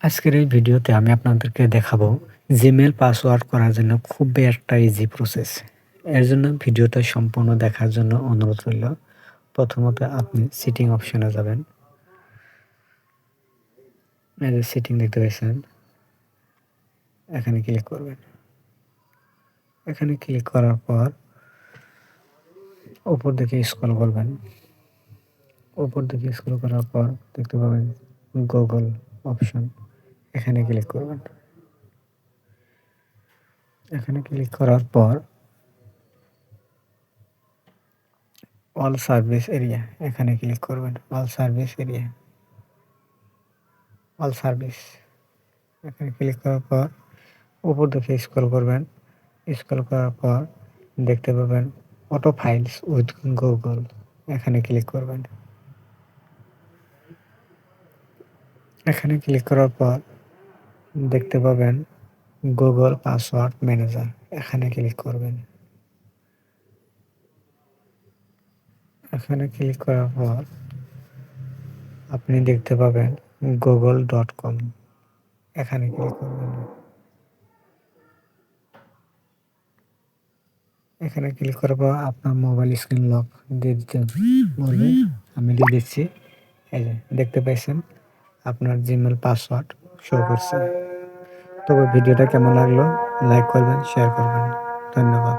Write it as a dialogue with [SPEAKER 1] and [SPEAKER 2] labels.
[SPEAKER 1] আজকের এই ভিডিওতে আমি আপনাদেরকে দেখাবো জিমেইল পাসওয়ার্ড করার জন্য খুবই একটা ইজি প্রসেস। এর জন্য ভিডিওটা সম্পূর্ণ দেখার জন্য অনুরোধ রইল। প্রথমত আপনি সেটিং অপশনে যাবেন। এই যে সেটিং দেখতে পাচ্ছেন, এখানে ক্লিক করবেন। এখানে ক্লিক করার পর উপর দিকে স্ক্রল করবেন। উপর দিকে স্ক্রল করার পর দেখতে পাবেন গুগল অপশন। এখানে ক্লিক করবেন। এখানে ক্লিক করার পর অল সার্ভিস এরিয়া এখানে ক্লিক করবেন। All service area, all service এখানে ক্লিক করার পর উপর দিকে স্ক্রল করবেন। স্ক্রল করার পর দেখতে পাবেন অটো ফাইলস উইথ গুগল, এখানে ক্লিক করবেন। এখানে ক্লিক করার পর দেখতে পাবেন গুগল পাসওয়ার্ড ম্যানেজার, এখানে ক্লিক করবেন। এখানে ক্লিক করার পর আপনি দেখতে পাবেন google.com, এখানে ক্লিক করবেন। এখানে ক্লিক করার পর আপনার মোবাইল স্ক্রিন লক দিয়ে দিতে বলবে, আমি দিয়ে দিচ্ছি। এই যে দেখতে পাইছেন আপনার জিমেইল পাসওয়ার্ড শো করছে। তবে ভিডিওটা কেমন লাগলো লাইক করবেন, শেয়ার করবেন। ধন্যবাদ।